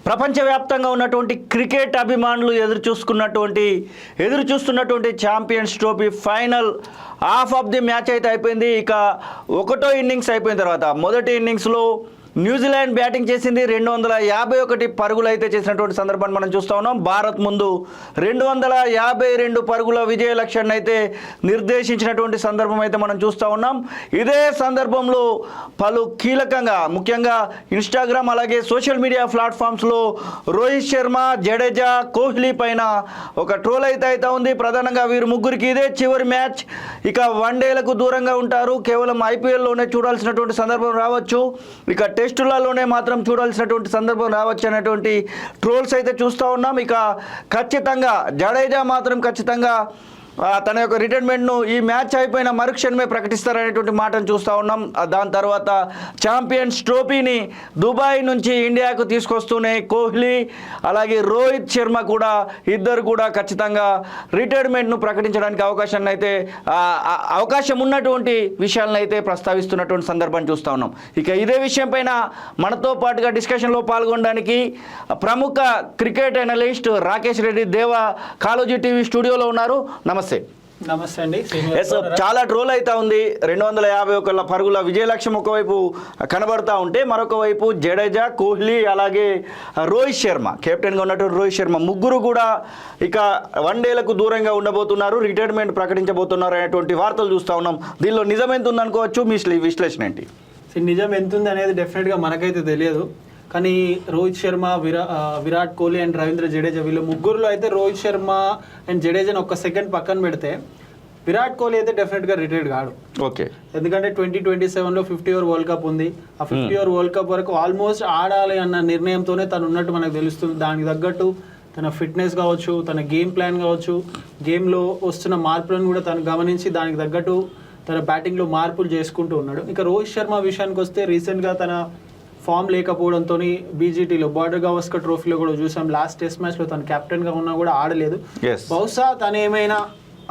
ప్రపంచవ్యాప్తంగా ఉన్నటువంటి క్రికెట్ అభిమానులు ఎదురు చూస్తున్నటువంటి champions trophy final half of the match అయితే అయిపోయింది. ఇక ఒకటో ఇన్నింగ్స్ అయిపోయిన తర్వాత మొదటి ఇన్నింగ్స్లో న్యూజిలాండ్ బ్యాటింగ్ చేసింది. 251 పరుగులు అయితే చేసినటువంటి సందర్భాన్ని మనం చూస్తూ ఉన్నాం. భారత్ ముందు 252 పరుగుల విజయ లక్ష్యాన్ని అయితే నిర్దేశించినటువంటి సందర్భం అయితే మనం చూస్తూ ఉన్నాం. ఇదే సందర్భంలో పలు కీలకంగా ముఖ్యంగా ఇన్స్టాగ్రామ్ అలాగే సోషల్ మీడియా ప్లాట్ఫామ్స్లో రోహిత్ శర్మ, జడేజా, కోహ్లీ పైన ఒక ట్రోల్ అయితే ఉంది. ప్రధానంగా వీరు ముగ్గురికి ఇదే చివరి మ్యాచ్. ఇక వన్డేలకు దూరంగా ఉంటారు, కేవలం ఐపీఎల్లోనే చూడాల్సినటువంటి సందర్భం రావచ్చు, ఇక టెస్టులలోనే మాత్రం చూడాల్సినటువంటి సందర్భం రావచ్చు అనేటువంటి ట్రోల్స్ అయితే చూస్తూ ఉన్నాం. ఇక ఖచ్చితంగా జడేజా మాత్రం ఖచ్చితంగా తన యొక్క రిటైర్మెంట్ను ఈ మ్యాచ్ అయిపోయిన మరుక్షణమే ప్రకటిస్తారనేటువంటి మాటను చూస్తూ ఉన్నాం. దాని తర్వాత ఛాంపియన్స్ ట్రోఫీని దుబాయ్ నుంచి ఇండియాకు తీసుకొస్తూనే కోహ్లీ అలాగే రోహిత్ శర్మ కూడా ఇద్దరు కూడా ఖచ్చితంగా రిటైర్మెంట్ను ప్రకటించడానికి అవకాశం ఉన్నటువంటి విషయాలను అయితే ప్రస్తావిస్తున్నటువంటి సందర్భాన్ని చూస్తూ ఉన్నాం. ఇక ఇదే విషయం పైన మనతో పాటుగా డిస్కషన్లో పాల్గొనడానికి ప్రముఖ క్రికెట్ అనలిస్ట్ రాకేష్ రెడ్డి దేవా కాలోజీ టీవీ స్టూడియోలో ఉన్నారు. నమస్తే అండి. చాలా ట్రోల్ అవుతా ఉంది. 251 పరుగుల విజయ లక్ష్యం ఒకవైపు కనబడతా ఉంటే మరొక వైపు జడేజా, కోహ్లీ అలాగే రోహిత్ శర్మ, కెప్టెన్గా ఉన్నటువంటి రోహిత్ శర్మ ముగ్గురు కూడా ఇక వన్డేలకు దూరంగా ఉండబోతున్నారు, రిటైర్మెంట్ ప్రకటించబోతున్నారు అనేటువంటి వార్తలు చూస్తూ ఉన్నాం. దీనిలో నిజం ఎంత ఉందనుకోవచ్చు, మీ విశ్లేషణ ఏంటి? నిజం ఎంత ఉంది అనేది డెఫినెట్గా మనకైతే తెలియదు. కానీ రోహిత్ శర్మ, విరాట్ కోహ్లీ అండ్ రవీంద్ర జడేజా వీళ్ళు ముగ్గురులో అయితే రోహిత్ శర్మ అండ్ జడేజాని ఒక్క సెకండ్ పక్కన పెడితే విరాట్ కోహ్లీ అయితే డెఫినెట్గా రిటైర్డ్ కాడు. ఓకే, ఎందుకంటే 2027లో 50 ఓవర్ వరల్డ్ కప్ ఉంది. ఆ 50 ఓవర్ వరల్డ్ కప్ వరకు ఆల్మోస్ట్ ఆడాలి అన్న నిర్ణయంతోనే తను ఉన్నట్టు మనకు తెలుస్తుంది. దానికి తగ్గట్టు తన ఫిట్నెస్ కావచ్చు, తన గేమ్ ప్లాన్ కావచ్చు, గేమ్లో వస్తున్న మార్పులను కూడా తను గమనించి దానికి తగ్గట్టు తన బ్యాటింగ్లో మార్పులు చేసుకుంటూ ఉన్నాడు. ఇక రోహిత్ శర్మ విషయానికి వస్తే రీసెంట్గా తన ఫామ్ లేకపోవడంతో బీజీటీలో బార్డర్ గవాస్కర్ ట్రోఫీలో కూడా చూసాం. లాస్ట్ టెస్ట్ మ్యాచ్లో తను కెప్టెన్గా ఉన్నా కూడా ఆడలేదు. బహుశా తను ఏమైనా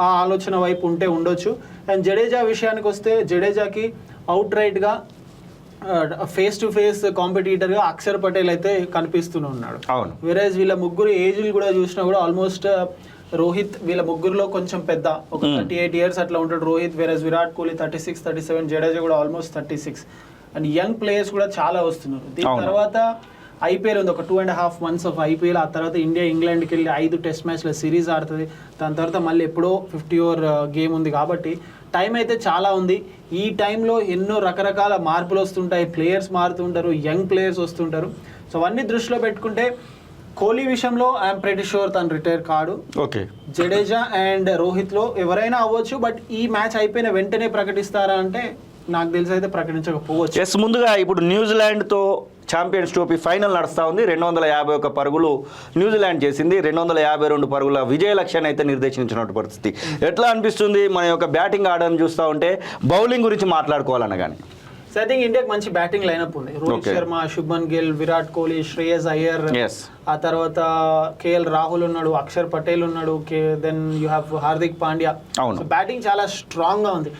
ఆ ఆలోచన వైపు ఉంటే ఉండొచ్చు. అండ్ జడేజా విషయానికి వస్తే జడేజాకి అవుట్ రైట్గా ఫేస్ టు ఫేస్ కాంపిటీటర్గా అక్షర్ పటేల్ అయితే కనిపిస్తూనే ఉన్నాడు. వేరేజ్ వీళ్ళ ముగ్గురు ఏజ్లు కూడా చూసినా కూడా ఆల్మోస్ట్ రోహిత్ వీళ్ళ ముగ్గురులో కొంచెం పెద్ద, ఒక 38 ఇయర్స్ అట్లా ఉంటాడు రోహిత్. వేరేజ్ విరాట్ కోహ్లీ 36, 37, జడేజా కూడా ఆల్మోస్ట్ 36. అండ్ యంగ్ ప్లేయర్స్ కూడా చాలా వస్తున్నారు. దీని తర్వాత ఐపీఎల్ ఉంది, ఒక 2.5 months ఆఫ్ ఐపీఎల్. ఆ తర్వాత ఇండియా ఇంగ్లాండ్కి వెళ్ళి 5 టెస్ట్ మ్యాచ్ల సిరీస్ ఆడుతుంది. దాని తర్వాత మళ్ళీ ఎప్పుడో 50 ఓవర్ గేమ్ ఉంది. కాబట్టి టైం అయితే చాలా ఉంది. ఈ టైంలో ఎన్నో రకరకాల మార్పులు వస్తుంటాయి, ప్లేయర్స్ మారుతుంటారు, యంగ్ ప్లేయర్స్ వస్తుంటారు. సో అవన్నీ దృష్టిలో పెట్టుకుంటే కోహ్లీ విషయంలో ఐఎమ్ ప్రెటీ షూర్ తను రిటైర్ కాడు. ఓకే, జడేజా అండ్ రోహిత్లో ఎవరైనా అవ్వచ్చు. బట్ ఈ మ్యాచ్ అయిపోయిన వెంటనే ప్రకటిస్తారా అంటే నాకు తెలిసి అయితే ప్రకటించకపోవచ్చు. ముందుగా ఇప్పుడు న్యూజిలాండ్తో ఛాంపియన్స్ ట్రోఫీ ఫైనల్ నడుస్తూ ఉంది. 251 పరుగులు న్యూజిలాండ్ చేసింది. 252 పరుగుల విజయ లక్ష్యాన్ని అయితే నిర్దేశించినటువంటి పరిస్థితి. ఎట్లా అనిపిస్తుంది మన యొక్క బ్యాటింగ్ ఆర్డర్ని చూస్తూ ఉంటే? బౌలింగ్ గురించి మాట్లాడుకోవాలన్న కానీ సో ఐ థింక్ ఇండియాకి మంచి బ్యాటింగ్ లైనప్ ఉంది. రోహిత్ శర్మ, శుభ్మన్ గిల్, విరాట్ కోహ్లీ, శ్రేయస్ అయ్యర్, ఆ తర్వాత కేఎల్ రాహుల్ ఉన్నాడు, అక్షర్ పటేల్ ఉన్నాడు, then you have Hardik Pandya. Batting చాలా స్ట్రాంగ్గా ఉంది.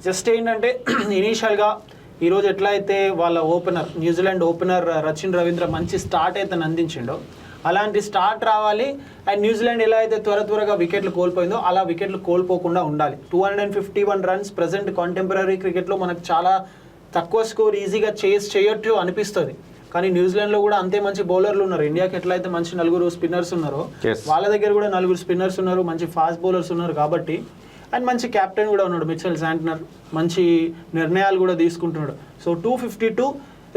జస్ట్ ఏంటంటే ఇనీషియల్గా ఈరోజు ఎట్లా అయితే వాళ్ళ opener New Zealand opener Rachin Ravindra మంచి స్టార్ట్ అయితే అందించిండో అలాంటి స్టార్ట్ రావాలి. అండ్ న్యూజిలాండ్ ఎలా అయితే త్వరగా వికెట్లు కోల్పోయిందో అలా వికెట్లు కోల్పోకుండా ఉండాలి. 251 రన్స్ ప్రజెంట్ కాంటెంపరీ క్రికెట్లో మనకు చాలా తక్కువ స్కోర్ ఈజీగా చేయొచ్చు అనిపిస్తుంది. కానీ న్యూజిలాండ్లో కూడా అంతే మంచి బౌలర్లు ఉన్నారు. ఇండియాకి ఎట్లయితే మంచి 4 స్పిన్నర్స్ ఉన్నారో వాళ్ళ దగ్గర కూడా 4 స్పిన్నర్స్ ఉన్నారు, మంచి ఫాస్ట్ బౌలర్స్ ఉన్నారు. కాబట్టి అండ్ మంచి క్యాప్టెన్ కూడా ఉన్నాడు మిచెల్ శాంట్నర్, మంచి నిర్ణయాలు కూడా తీసుకుంటున్నాడు. So 252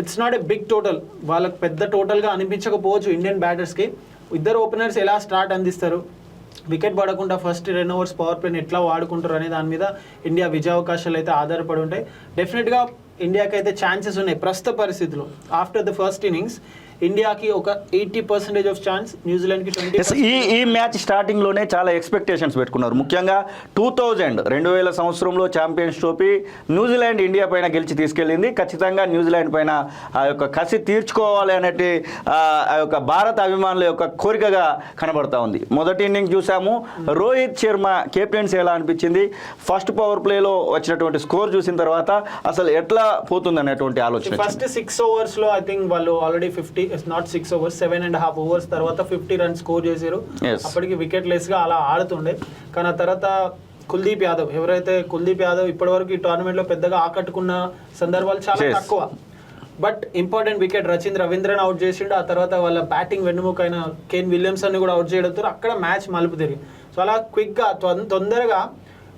it's not a big total. వాళ్ళకి పెద్ద టోటల్గా అనిపించకపోవచ్చు ఇండియన్ బ్యాటర్స్కి. ఇద్దరు ఓపెనర్స్ ఎలా స్టార్ట్ అందిస్తారు, వికెట్ పడకుండా ఫస్ట్ 2 overs పవర్ ప్లేని ఎట్లా వాడుకుంటారు అనే దాని మీద ఇండియా విజయావకాశాలు అయితే ఆధారపడి ఉంటాయి. డెఫినెట్గా ఇండియాకి అయితే ఛాన్సెస్ ఉన్నాయి ప్రస్తుత పరిస్థితిలో. ఆఫ్టర్ ద ఫస్ట్ ఇన్నింగ్స్ ఇండియాకి ఒక 80% ఆఫ్ ఛాన్స్, న్యూజిలాండ్కి 20%. ఈ మ్యాచ్ స్టార్టింగ్లోనే చాలా ఎక్స్పెక్టేషన్స్ పెట్టుకున్నారు. ముఖ్యంగా 2000 సంవత్సరంలో ఛాంపియన్స్ ట్రోఫీ న్యూజిలాండ్ ఇండియా పైన గెలిచి తీసుకెళ్ళింది. ఖచ్చితంగా న్యూజిలాండ్ పైన ఆ యొక్క కసి తీర్చుకోవాలి అనేటి ఆ యొక్క భారత అభిమానుల యొక్క కోరికగా కనబడతా ఉంది. మొదటి ఇన్నింగ్స్ చూసాము, రోహిత్ శర్మ కెప్టెన్సీ ఎలా అనిపించింది? ఫస్ట్ పవర్ ప్లేలో వచ్చినటువంటి స్కోర్ చూసిన తర్వాత అసలు ఎట్లా పోతుంది అనేటువంటి ఆలోచన. ఫస్ట్ 6 overs ఐ థింక్ వాళ్ళు ఆల్రెడీ 50 నాట్ 6 ఓవర్స్ 7.5 ఓవర్స్ తర్వాత 50 రన్స్ స్కోర్ చేశారు. Yes. అప్పటికి వికెట్ లెస్ గా అలా ఆడుతుండే. కానీ ఆ తర్వాత కుల్దీప్ యాదవ్ ఇప్పటి వరకు ఈ టోర్నమెంట్ లో పెద్దగా ఆకట్టుకున్న సందర్భాలు చాలా Yes. తక్కువ. But important wicket Ravindran out చేసిండు. ఆ తర్వాత వాళ్ళ బ్యాటింగ్ వెన్నుముక అయిన కేన్ విలియమ్సన్ కూడా అవుట్ చేయడంతో అక్కడ మ్యాచ్ మలుపు తిరిగి. సో అలా క్విక్గా తొందరగా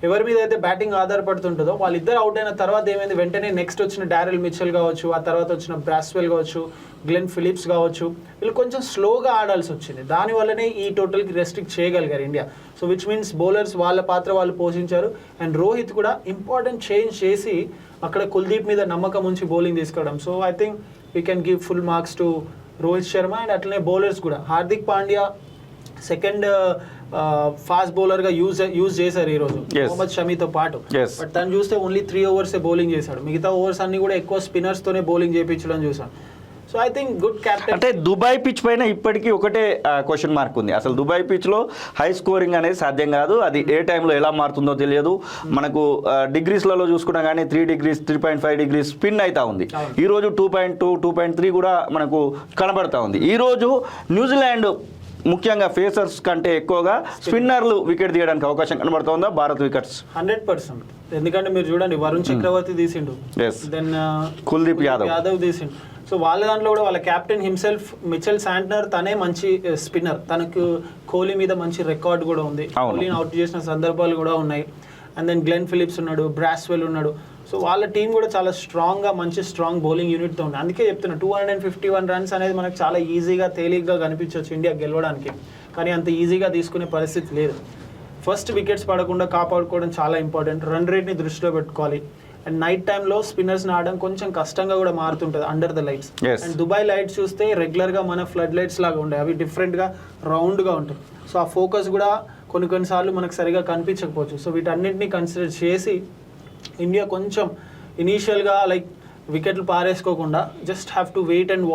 ఎవరి మీద అయితే బ్యాటింగ్ ఆధారపడుతుంటుందో వాళ్ళిద్దరు అవుట్ అయిన తర్వాత ఏమైంది, వెంటనే నెక్స్ట్ వచ్చిన డారెల్ మిచెల్ కావచ్చు, ఆ తర్వాత వచ్చిన బ్రాస్వెల్ కావచ్చు, గ్లెన్ ఫిలిప్స్ కావచ్చు, వీళ్ళు కొంచెం స్లోగా ఆడాల్సి వచ్చింది. దానివల్లనే ఈ టోటల్కి రెస్ట్రిక్ట్ చేయగలిగారు India. So which means bowlers వాళ్ళ పాత్ర వాళ్ళు పోషించారు. అండ్ రోహిత్ కూడా ఇంపార్టెంట్ చేంజ్ చేసి అక్కడ కుల్దీప్ మీద నమ్మకం ఉంచి బౌలింగ్ తీసుకోవడం. So I think we can give full marks to Rohit Sharma. And అట్లనే బౌలర్స్ కూడా Hardik Pandya second fast bowler గా యూజ్ చేశారు ఈ రోజు మొహమ్మద్ షమీతో పాటు. బట్ తను చూస్తే ఓన్లీ 3 ఓవర్స్ బౌలింగ్ చేశాడు. మిగతా ఓవర్స్ అన్ని కూడా ఎక్కువ స్పిన్నర్స్ తోనే బౌలింగ్ చేయించడం చూసాం. So I think good captain. అంటే దుబాయ్ పిచ్ పైన ఇప్పటికీ ఒకటే క్వశ్చన్ మార్క్ ఉంది. అసలు దుబాయ్ పిచ్లో హై స్కోరింగ్ అనేది సాధ్యం కాదు. అది ఏ టైంలో ఎలా మారుతుందో తెలియదు. మనకు డిగ్రీస్లలో చూసుకున్నా కానీ 3 degrees 3.5 degrees స్పిన్ అవుతా ఉంది. ఈరోజు 2.2 2.3 కూడా మనకు కనబడతా ఉంది. ఈరోజు న్యూజిలాండ్ ముఖ్యంగా ఫేసర్స్ కంటే ఎక్కువగా స్పిన్నర్లు వికెట్ తీయడానికి అవకాశం కనబడుతుందా భారత్ వికెట్స్? 100%. ఎందుకంటే మీరు చూడండి, వరుణ్ చక్రవర్తి తీసిండు, దెన్ కుల్దీప్ యాదవ్ తీసిండు. సో వాళ్ళ దాంట్లో కూడా వాళ్ళ కెప్టెన్ హిమ్సెల్ఫ్ మిచెల్ శాంట్నర్ తనే మంచి స్పిన్నర్. తనకు కోహ్లీ మీద మంచి రికార్డ్ కూడా ఉంది. కోహ్లీని అవుట్ చేసిన సందర్భాలు కూడా ఉన్నాయి. అండ్ దెన్ గ్లెన్ ఫిలిప్స్ ఉన్నాడు, బ్రాస్వెల్ ఉన్నాడు. సో వాళ్ళ టీం కూడా చాలా స్ట్రాంగ్గా మంచి స్ట్రాంగ్ బౌలింగ్ యూనిట్తో ఉంది. అందుకే చెప్తున్నా 251 రన్స్ అనేది మనకు చాలా ఈజీగా తేలిగ్గా కనిపించవచ్చు ఇండియా గెలవడానికి. కానీ అంత ఈజీగా తీసుకునే పరిస్థితి లేదు. ఫస్ట్ వికెట్స్ పడకుండా కాపాడుకోవడం చాలా ఇంపార్టెంట్. రన్ రేట్ని దృష్టిలో పెట్టుకోవాలి. అండ్ నైట్ టైంలో స్పిన్నర్స్ని ఆడడం కొంచెం కష్టంగా కూడా మారుతుంటుంది under the lights. And Dubai lights చూస్తే రెగ్యులర్గా మన ఫ్లడ్ లైట్స్ లాగా ఉంటాయి, అవి డిఫరెంట్గా రౌండ్గా ఉంటాయి. సో ఆ ఫోకస్ కూడా కొన్నిసార్లు మనకు సరిగా కనిపించకపోవచ్చు. సో వీటన్నింటినీ కన్సిడర్ చేసి ఇండియా కొంచెం ఇనీషియల్గా లైక్ వికెట్లు పారేసుకోకుండా just have to wait and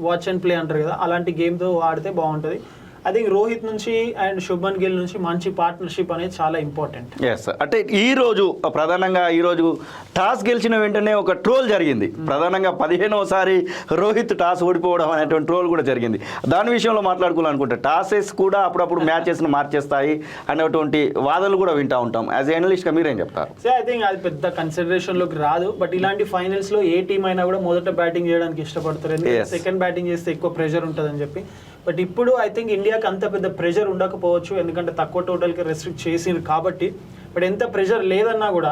watch and play అంటారు కదా, అలాంటి గేమ్తో ఆడితే బాగుంటుంది. ఐ థింక్ రోహిత్ నుంచి అండ్ శుభ్మన్ గిల్ నుంచి మంచి పార్ట్నర్షిప్ అనేది చాలా ఇంపార్టెంట్. ఎస్, అంటే ప్రధానంగా ఈరోజు టాస్ గెలిచిన వెంటనే ఒక ట్రోల్ జరిగింది. ప్రధానంగా 15వసారి రోహిత్ టాస్ ఓడిపోవడం అనేటువంటి ట్రోల్ కూడా జరిగింది. దాని విషయంలో మాట్లాడుకోవాలనుకుంటే టాసెస్ కూడా అప్పుడప్పుడు మ్యాచెస్ను మార్చేస్తాయి అనేటువంటి వాదనలు కూడా వింటూ ఉంటాం. యాజ్ ఎనలిస్ట్గా మీరేం చెప్తారు? సో ఐ థింక్ అది పెద్ద కన్సిడరేషన్లోకి రాదు. బట్ ఇలాంటి ఫైనల్స్లో ఏ టీం అయినా కూడా మొదట బ్యాటింగ్ చేయడానికి ఇష్టపడతారు, ఎందుకంటే సెకండ్ బ్యాటింగ్ చేస్తే ఎక్కువ ప్రెషర్ ఉంటుందని చెప్పి. బట్ ఇప్పుడు ఐ థింక్ ఇండియాకి అంత పెద్ద ప్రెషర్ ఉండకపోవచ్చు, ఎందుకంటే తక్కువ టోటల్కి రెస్ట్రిక్ట్ చేసింది కాబట్టి. బట్ ఎంత ప్రెషర్ లేదన్నా కూడా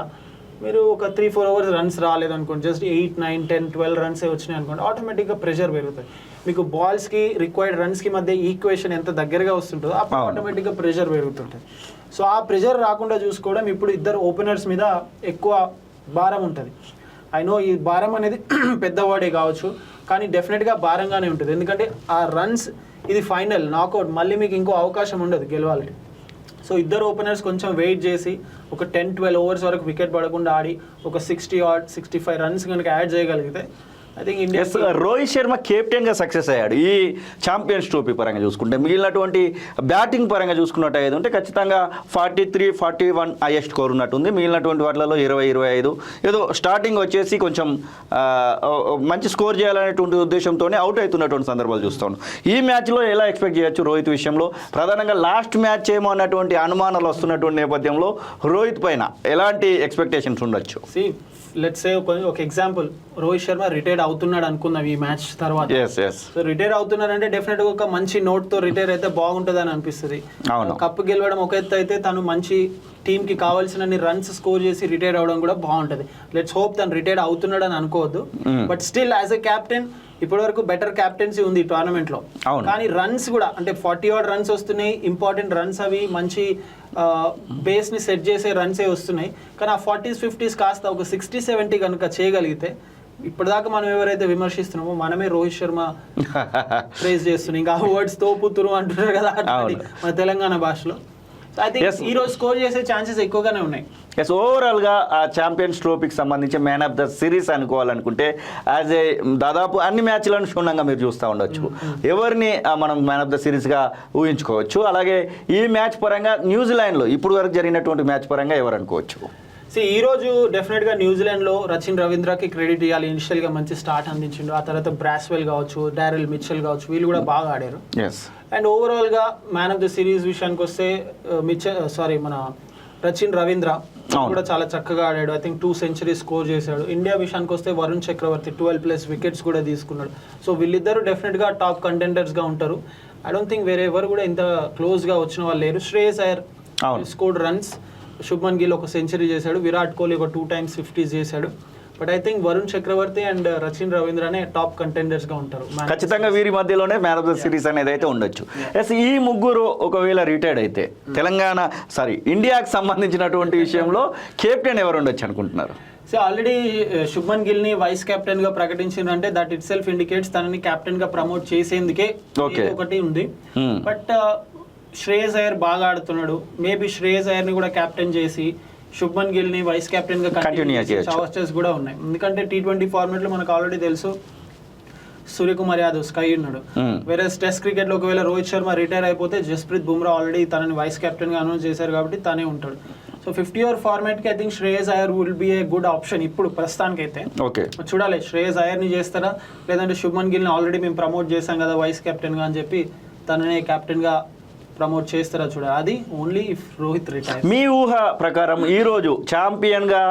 మీరు ఒక 3-4 ఓవర్స్ రన్స్ రాలేదనుకోండి, జస్ట్ 8, 9, 10, 12 రన్సే వచ్చినాయి అనుకోండి, ఆటోమేటిక్గా ప్రెషర్ పెరుగుతుంది. మీకు బాల్స్కి రిక్వైర్డ్ రన్స్కి మధ్య ఈక్వేషన్ ఎంత దగ్గరగా వస్తుంటుందో అప్పుడు ఆటోమేటిక్గా ప్రెషర్ పెరుగుతుంటుంది. సో ఆ ప్రెషర్ రాకుండా చూసుకోవడం ఇప్పుడు ఇద్దరు ఓపెనర్స్ మీద ఎక్కువ భారం ఉంటుంది. ఐ నో ఈ భారం అనేది పెద్ద వర్డే కావచ్చు, కానీ డెఫినెట్గా భారంగానే ఉంటుంది. ఎందుకంటే ఆ రన్స్, ఇది ఫైనల్ నాకౌట్, మళ్ళీ మీకు ఇంకో అవకాశం ఉండదు గెలవాలంటే. సో ఇద్దరు ఓపెనర్స్ కొంచెం వెయిట్ చేసి ఒక 10-12 ఓవర్స్ వరకు వికెట్ పడకుండా ఆడి ఒక 60-65 రన్స్ కనుక యాడ్ చేయగలిగితే I think India. Rohit Sharma కెప్టెన్గా సక్సెస్ అయ్యాడు ఈ ఛాంపియన్స్ ట్రోఫీ పరంగా చూసుకుంటే. మిగిలినటువంటి బ్యాటింగ్ పరంగా చూసుకున్నట్టు అయితే ఉంటే ఖచ్చితంగా 43-41 హైయెస్ట్ స్కోర్ ఉన్నట్టుంది. మిగిలినటువంటి వాటిలలో 20-25 ఏదో స్టార్టింగ్ వచ్చేసి కొంచెం మంచి స్కోర్ చేయాలనేటువంటి ఉద్దేశంతోనే అవుట్ అవుతున్నటువంటి సందర్భాలు చూస్తాను. ఈ మ్యాచ్లో ఎలా ఎక్స్పెక్ట్ చేయొచ్చు రోహిత్ విషయంలో? ప్రధానంగా లాస్ట్ మ్యాచ్ ఏమో అన్నటువంటి అనుమానాలు వస్తున్నటువంటి నేపథ్యంలో రోహిత్ పైన ఎలాంటి ఎక్స్పెక్టేషన్స్ ఉండొచ్చు? లెట్స్ సే ఒక ఎగ్జాంపుల్, రోహిత్ శర్మ రిటైర్ అవుతున్నాడు అనుకుందాం ఈ మ్యాచ్ తర్వాత. సో రిటైర్ అవుతున్నారంటే డెఫినెట్ గా ఒక మంచి నోట్ తో రిటైర్ అయితే బాగుంటుంది అని అనిపిస్తుంది. కప్పు గెలవడం ఒక ఎత్తు అయితే, తను మంచి టీమ్ కి కావాల్సిన రన్స్ స్కోర్ చేసి రిటైర్ అవడం కూడా బాగుంటుంది. లెట్స్ హోప్ తను రిటైర్ అవుతున్నాడు అని అనుకోవద్దు. But still as a captain ఇప్పటి వరకు బెటర్ క్యాప్టెన్సీ ఉంది ఈ టోర్నమెంట్ లో. కానీ రన్స్ కూడా అంటే 40 రన్స్ వస్తున్నాయి, ఇంపార్టెంట్ రన్స్, అవి మంచి బేస్ ని సెట్ చేసే రన్సే వస్తున్నాయి. కానీ ఆ 40s 50s కాస్త ఒక 60-70 కనుక చేయగలిగితే, ఇప్పటిదాకా మనం ఎవరైతే విమర్శిస్తున్నామో మనమే రోహిత్ శర్మ ప్రైజ్ చేస్తున్నాం. ఇంకా వర్డ్స్ తోపుతురు అంటున్నారు కదా మన తెలంగాణ భాషలో. ఐ థింక్ ఈ రోజు స్కోర్ చేసే ఛాన్సెస్ ఎక్కువగానే ఉన్నాయి. ఎస్, ఓవరాల్గా ఆ ఛాంపియన్స్ ట్రోఫీకి సంబంధించి మ్యాన్ ఆఫ్ ద సిరీస్ అనుకోవాలనుకుంటే యాజ్ ఏ దాదాపు అన్ని మ్యాచ్లను క్షుణ్ణంగా మీరు చూస్తూ ఉండొచ్చు. ఎవరిని మనం మ్యాన్ ఆఫ్ ద సిరీస్గా ఊహించుకోవచ్చు? అలాగే ఈ మ్యాచ్ పరంగా న్యూజిలాండ్లో ఇప్పుడు వరకు జరిగినటువంటి మ్యాచ్ పరంగా ఎవరు అనుకోవచ్చు? ఈ రోజు డెఫినెట్ గా న్యూజిలాండ్ లో రచిన్ రవీంద్రకి క్రెడిట్ ఇవ్వాలి. ఇనిషియల్ గా మంచి స్టార్ట్ అందించిండు. ఆ తర్వాత బ్రాస్వెల్ కావచ్చు, డారెల్ మిచెల్ కావచ్చు, వీళ్ళు కూడా బాగా ఆడారు. అండ్ ఓవరాల్ గా మ్యాన్ ఆఫ్ ద సిరీస్ విషయానికి వస్తే మన రచిన్ రవీంద్ర కూడా చాలా చక్కగా ఆడాడు. ఐ థింక్ 2 centuries స్కోర్ చేశాడు. ఇండియా విషయానికి వస్తే వరుణ్ చక్రవర్తి 12+ వికెట్స్ కూడా తీసుకున్నాడు. సో వీళ్ళిద్దరు డెఫినెట్ గా టాప్ కంటెండర్స్ గా ఉంటారు. ఐ డోంట్ థింక్ వేరే ఎవరు కూడా ఇంత క్లోజ్ గా వచ్చిన వాళ్ళు లేరు. Shreyas Iyer scored runs, Shubman Gill 1 century చేశాడు, విరాట్ కోహ్లీ ఒక 2 times 50s చేశాడు. But I think Varun Chakravarthy and Rachin రవీంద్రనే టాప్ కంటెండర్స్ గా ఉంటారు. ఖచ్చితంగా వీరి మధ్యలోనే మ్యాన్ ఆఫ్ ద సిరీస్ అనేది అయితే ఉండొచ్చు. ఎస్, ఈ ముగ్గురు ఒకవేళ రిటైర్డ్ అయితే ఇండియాకి సంబంధించినటువంటి విషయంలో కెప్టెన్ ఎవరు ఉండొచ్చు అనుకుంటున్నారు? సో ఆల్రెడీ శుభ్మన్ గిల్ ని వైస్ కెప్టెన్ గా ప్రకటించిందంటే దట్ ఇట్ సెల్ఫ్ ఇండికేట్స్ తనని కెప్టెన్ గా ప్రమోట్ చేసేందుకే ఒకటి ఉంది. బట్ శ్రేయస్ అయ్యర్ బాగా ఆడుతున్నాడు. మేబీ శ్రేయస్ అయ్యర్ ని కూడా కెప్టెన్ చేసి శుభ్మన్ గిల్ ని వైస్ కెప్టెన్ గా కంటిన్యూ చేసే అవకాశాలు కూడా ఉన్నాయి. ఎందుకంటే T20 ఫార్మాట్ లో మనకు ఆల్రెడీ తెలుసు సూర్యకుమార్ యాదవ్ స్కై ఉన్నాడు. వేరే టెస్ట్ క్రికెట్ లో ఒకవేళ రోహిత్ శర్మ రిటైర్ అయిపోతే జస్ప్రీత్ బుమ్రా ఆల్రెడీ తనని వైస్ కెప్టెన్ గా అనౌన్స్ చేశారు కాబట్టి తనే ఉంటాడు. సో 50 over ఫార్మాట్ కి I think Shreyas Iyer will be a good option ఇప్పుడు ప్రస్తుతానికి అయితే. చూడాలి శ్రేయస్ అయ్యర్ ని చేస్తారా లేదంటే శుభ్మన్ గిల్ ని ఆల్రెడీ మేము ప్రమోట్ చేశాం కదా వైస్ కెప్టెన్ గా అని చెప్పి తననే కెప్టెన్ గా ప్రమోట్ చేస్తారా చూడాలి. అది ఓన్లీ ఇఫ్ రోహిత్ రిటైర్. మీ ఊహ ప్రకారం ఈ రోజు ఛాంపియన్ గా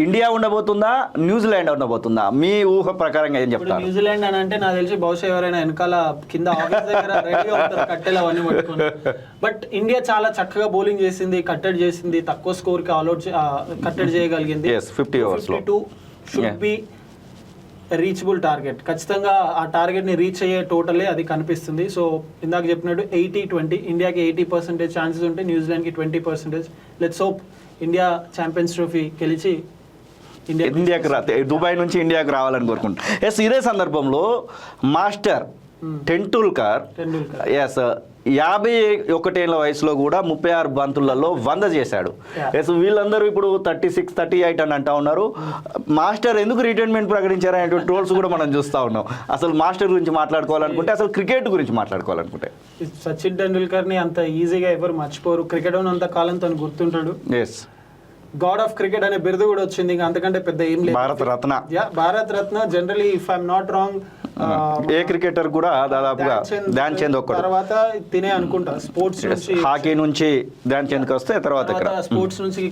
ఇండియా ఉండబోతుందా, న్యూజిలాండ్ ఉండబోతుందా? మీ ఊహ ప్రకారంగా ఏం చెప్తారు? న్యూజిలాండ్ అని అంటే నాకు తెలిసి బహుశా ఎవరైనా వెనకాల కింద ఆఫీస్ దగ్గర రెడీగా ఉంటారు కట్టెలు అవన్నీ పట్టుకొని. బట్ ఇండియా చాలా చక్కగా బౌలింగ్ చేసింది, కట్టడి చేసింది, తక్కువ స్కోర్ కి ఆల్అౌట్ కట్టడి చేయగలిగింది. 50 overs should be reachable target. ఖచ్చితంగా ఆ టార్గెట్ ని రీచ్ అయ్యే టోటలే అది కనిపిస్తుంది. సో ఇందాక చెప్పినట్టు 80-20 ఇండియాకి 80% ఛాన్సెస్ ఉంటే న్యూజిలాండ్ కి 20%. Let's hope India champions trophy గెలిచి ఇండియాకి దుబాయ్ నుంచి ఇండియాకి రావాలని కోరుకుంటాం. ఎస్, ఇదే సందర్భంలో మాస్టర్ టెండూల్కర్ 51 ఏళ్ల వయసులో కూడా 36 బంతులలో 100 చేశాడు. ఎస్, వీళ్ళందరూ ఇప్పుడు 36, 38 అని అంటా ఉన్నారు. మాస్టర్ ఎందుకు రిటైర్మెంట్ ప్రకటించారు అనేటువంటి ట్రోల్స్ కూడా మనం చూస్తూ ఉన్నాం. అసలు మాస్టర్ గురించి మాట్లాడుకోవాలనుకుంటే, అసలు క్రికెట్ గురించి మాట్లాడుకోవాలనుకుంటే, సచిన్ టెండూల్కర్ ని అంత ఈజీగా ఎవరు మర్చిపోరు. క్రికెట్ అంత కాలం తను గుర్తుంటాడు. గాడ్ ఆఫ్ క్రికెట్ అనే బిరుదు కూడా వచ్చింది. అంతకంటే పెద్ద ఏం లేదు. Bharat Ratna generally if I'm not wrong a cricketer కూడా దాదాపుగా ధ్యాన్ చంద్ తర్వాత తినే అనుకుంటా. స్పోర్ట్స్ నుంచి హాకీ నుంచి ధ్యాన్ చంద్ వస్తే తర్వాత స్పోర్ట్స్ నుంచి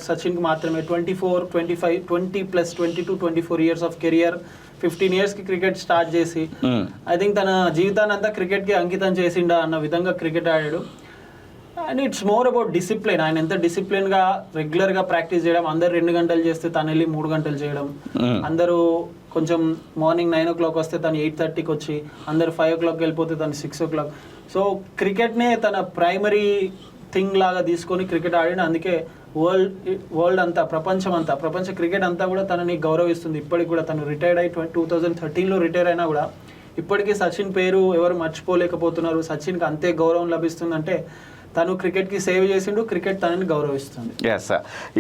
సచిన్ కి మాత్రమే 24, 25, 20+, 22-24 years ఆఫ్ కెరియర్. 15 years కి క్రికెట్ స్టార్ట్ చేసి ఐ థింక్ తన జీవితాన్ని అంతా క్రికెట్ కి అంకితం చేసిండా అన్న విధంగా క్రికెట్ ఆడాడు. And it's more about discipline. ఆయన ఎంత డిసిప్లిన్ గా రెగ్యులర్ గా ప్రాక్టీస్ చేయడం, అందరు 2 గంటలు చేస్తే తను వెళ్ళి 3 గంటలు చేయడం, అందరూ కొంచెం మార్నింగ్ 9 o'clock వస్తే తను 8:30కి వచ్చి, అందరు 5 o'clock వెళ్ళిపోతే తను 6 o'clock. సో క్రికెట్నే తన ప్రైమరీ థింగ్ లాగా తీసుకొని క్రికెట్ ఆడిన. అందుకే వరల్డ్ అంతా, ప్రపంచ క్రికెట్ అంతా కూడా తనని గౌరవిస్తుంది. ఇప్పటికి కూడా తను రిటైర్డ్ అయి 2013లో రిటైర్ అయినా కూడా ఇప్పటికీ సచిన్ పేరు ఎవరు మర్చిపోలేకపోతున్నారు. సచిన్కి అంతే గౌరవం లభిస్తుందంటే తను క్రికెట్ కి సేవ్ చేసిండు, క్రికెట్ తనని గౌరవిస్తుంది.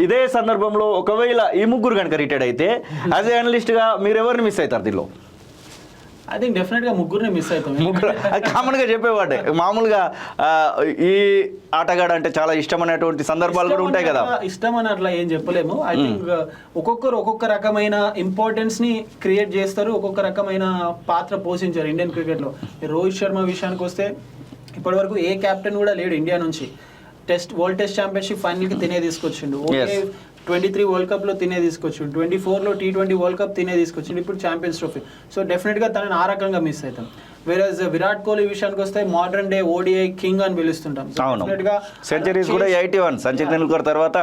ఇదే సందర్భంలో ఒకవేళ ఈ ముగ్గురు కనుక రిటైర్డ్ అయితే యాజ్ అనలిస్ట్ గా మీరు ఎవరిని మిస్ అవుతారు దీనిలో? ఐ థింక్ డెఫినెట్ గా ముగ్గురిని మిస్ అవుతాం. ముగ్గురు కామన్ గా చెప్పేవాడే. మామూలుగా ఈ ఆటగాడు అంటే చాలా ఇష్టం అనేటువంటి సందర్భాలు కూడా ఉంటాయి కదా. ఇష్టం అని అట్లా ఏం చెప్పలేము. ఐ థింక్ ఒక్కొక్కరు ఒక్కొక్క రకమైన ఇంపార్టెన్స్ ని క్రియేట్ చేస్తారు, ఒక్కొక్క రకమైన పాత్ర పోషించారు ఇండియన్ క్రికెట్ లో. రోహిత్ శర్మ విషయానికి వస్తే ఇప్పటి వరకు ఏ కెప్టెన్ కూడా లేడు ఇండియా నుంచి. వరల్డ్ టెస్ట్ ఛాంపియన్షిప్ ఫైనల్ కి తినే తీసుకొచ్చిండు. 23 వరల్డ్ కప్ లో తినే తీసుకొచ్చిండు, 24లో T20 వరల్డ్ కప్ తినే తీసుకొచ్చిండు, ఇప్పుడు ఛాంపియన్స్ ట్రోఫీ. సో డెఫినెట్ గా తనని ఆ రకంగా మిస్ అవుతాం. వేరేజ్ విరాట్ కోహ్లీ విషయానికి వస్తే మోడర్న్ డే ODI కింగ్ అని పిలుస్తుంటాం. సెంచరీస్ కూడా 81 సచిన్ టెండూల్కర్ తర్వాత.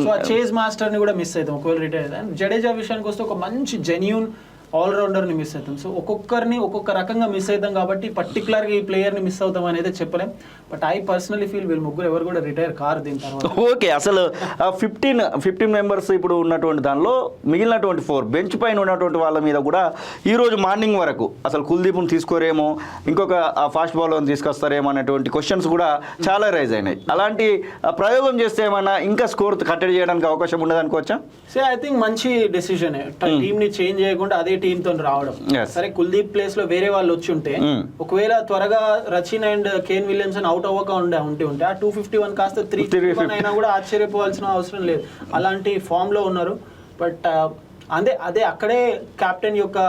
సో చేజ్ మాస్టర్ ని కూడా మిస్ అవుతాం ఒకవేళ రిటైర్. అండ్ జడేజా విషయానికి వస్తే ఒక మంచి జెన్యూన్ ఆల్రౌండర్ని మిస్ అవుతాం. సో ఒక్కొక్కరిని ఒక్కొక్క రకంగా మిస్ అవుతాం కాబట్టి పర్టికులర్గా ఈ ప్లేయర్ని మిస్ అవుతాం అనేది చెప్పలేం. బట్ ఐ పర్సనలీ ఫీల్ వీళ్ళు ముగ్గురు ఎవరు కూడా రిటైర్ కారు దీని తర్వాత. ఓకే, అసలు 15 మెంబర్స్ ఇప్పుడు ఉన్నటువంటి దానిలో మిగిలినటువంటి 4 బెంచ్ పైన ఉన్నటువంటి వాళ్ళ మీద కూడా ఈరోజు మార్నింగ్ వరకు అసలు కుల్దీప్ను తీసుకోరేమో, ఇంకొక ఫాస్ట్ బౌలర్ని తీసుకొస్తారేమో అనేటువంటి క్వశ్చన్స్ కూడా చాలా రైజ్ అయినాయి. అలాంటి ప్రయోగం చేస్తే ఏమైనా ఇంకా స్కోర్ కట్టడి చేయడానికి అవకాశం ఉండదు అనుకోవచ్చా? ఐ థింక్ మంచి డెసిషన్. టీమ్ని చేంజ్ చేయకుండా అదే టీమ్ తో రావడం. Yes. సరే కుల్దీప్ ప్లేస్ లో వేరే వాళ్ళు వచ్చి ఉంటే ఒకవేళ త్వరగా Rachin and Kane Williamson out అవ్వక ఉంటే ఆ 251 కాస్త 351 అయినా కూడా ఆశ్చర్యపోవాల్సిన అవసరం లేదు. అలాంటి ఫామ్ లో ఉన్నారు. బట్ అదే అక్కడే కెప్టెన్ యొక్క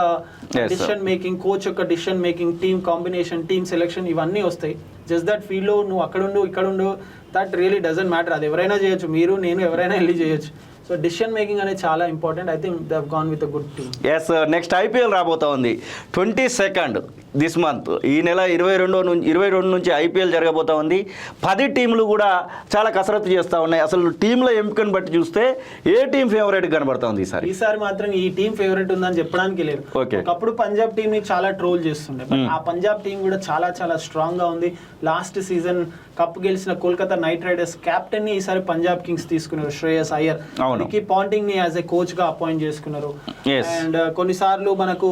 డిసిషన్ మేకింగ్, కోచ్ యొక్క decision making, team combination, team selection ఇవన్నీ వస్తాయి. జస్ట్ దట్ ఫీల్డ్ లో నువ్వు అక్కడుండు ఇక్కడుండు, దట్ రియలీ డజంట్ మ్యాటర్. అది ఎవరైనా చేయొచ్చు, మీరు నేను ఎవరైనా వెళ్ళి చేయొచ్చు. సో డిసిషన్ మేకింగ్ అనేది చాలా important. I think they have gone with a good team. Yes, next IPL రాబోతా ఉంది 22nd దిస్ మంత్. ఈ నెల 22 నుంచి ఐపీఎల్ జరగబోతా ఉంది. 10 టీంలు కూడా చాలా కసరత్తు చేస్తూ ఉన్నాయి. అసలు టీంల ఎంపికను బట్టి చూస్తే ఏ టీం ఫేవరెట్ కనబడతా ఉంది ఈసారి మాత్రం ఈ టీం ఫేవరెట్ ఉందని చెప్పడానికి లేదు. ఒకప్పుడు పంజాబ్ టీం ని చాలా ట్రోల్ చేస్తుండే, ఆ పంజాబ్ టీం కూడా చాలా చాలా స్ట్రాంగ్ గా ఉంది. లాస్ట్ సీజన్ కప్ గెలిచిన కోల్కతా నైట్ రైడర్స్ కెప్టెన్ ని ఈసారి పంజాబ్ కింగ్స్ తీసుకున్నారు, శ్రేయస్ అయ్యర్. నికి పాంటింగ్ ని యాజ్ ఎ కోచ్ గా అపాయింట్ చేసుకున్నారు. అండ్ కొన్నిసార్లు మనకు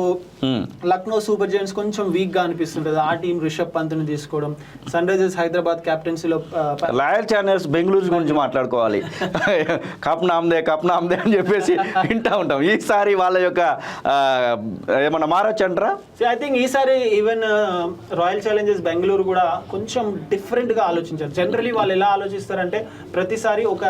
లక్నో సూపర్ జైంట్స్ కొంచెం వీక్ గా అనిపిస్తుంటది. ఆ టీం రిషబ్ పంత్ ని తీసుకోవడం, సన్ రైజర్స్ హైదరాబాద్ కెప్టెన్సీలో రాయల్ ఛాలెంజర్స్ బెంగళూరు గురించి మాట్లాడుకోవాలి. కప్ నామ్దే అని చెప్పేసి వింటా ఉంటాం. ఈసారి వాళ్ళ యొక్క ఏమన్నా మారచ్చు అంటారా? ఐ థింక్ ఈసారి ఈవెన్ రాయల్ ఛాలెంజర్స్ బెంగళూరు కూడా కొంచెం డిఫరెంట్ గా ఆలోచించారు. జనరలీ వాళ్ళు ఎలా ఆలోచిస్తారంటే ప్రతిసారి ఒక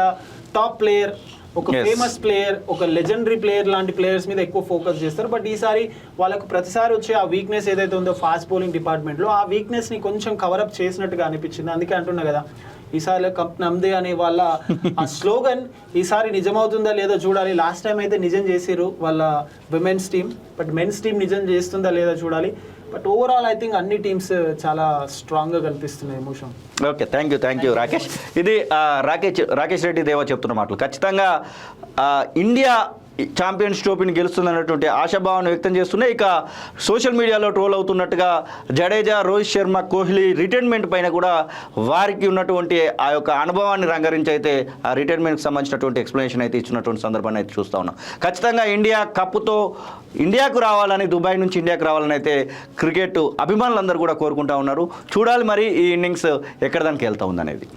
టాప్ ప్లేయర్, ఒక ఫేమస్ ప్లేయర్, ఒక లెజెండరీ ప్లేయర్ లాంటి ప్లేయర్స్ మీద ఎక్కువ ఫోకస్ చేస్తారు. బట్ ఈసారి వాళ్ళకు ప్రతిసారి వచ్చే ఆ వీక్నెస్ ఏదైతే ఉందో ఫాస్ట్ బౌలింగ్ డిపార్ట్మెంట్లో, ఆ వీక్నెస్ ని కొంచెం కవరప్ చేసినట్టుగా అనిపించింది. అందుకే అంటున్నా కదా, ఈసారి కప్ నమ్దే అనే వాళ్ళ ఆ స్లోగన్ ఈసారి నిజమవుతుందా లేదో చూడాలి. లాస్ట్ టైం అయితే నిజం చేసిరు వాళ్ళ women's team, but men's team నిజం చేస్తుందా లేదో చూడాలి. బట్ ఓవరాల్ ఐ థింక్ అన్ని టీమ్స్ చాలా స్ట్రాంగ్గా కనిపిస్తున్నాయి. Emotion. Okay, thank you Rakesh. ఇది రాకేష్ రెడ్డి దేవా చెప్తున్న మాటలు. ఖచ్చితంగా ఇండియా ఛాంపియన్స్ ట్రోఫీని గెలుస్తుందన్నటువంటి ఆశాభావాన్ని వ్యక్తం చేస్తున్నాయి. ఇక సోషల్ మీడియాలో ట్రోల్ అవుతున్నట్టుగా జడేజా, రోహిత్ శర్మ, కోహ్లీ రిటైర్మెంట్ పైన కూడా వారికి ఉన్నటువంటి ఆ యొక్క అనుభవాన్ని రంగరించి అయితే ఆ రిటైర్మెంట్కి సంబంధించినటువంటి ఎక్స్ప్లెనేషన్ అయితే ఇచ్చినటువంటి సందర్భాన్ని అయితే చూస్తూ ఉన్నాం. ఖచ్చితంగా ఇండియా కప్తో ఇండియాకు రావాలని, దుబాయ్ నుంచి ఇండియాకు రావాలని అయితే క్రికెట్ అభిమానులందరూ కూడా కోరుకుంటూ ఉన్నారు. చూడాలి మరి ఈ ఇన్నింగ్స్ ఎక్కడ దానికి వెళ్తూ ఉందనేది.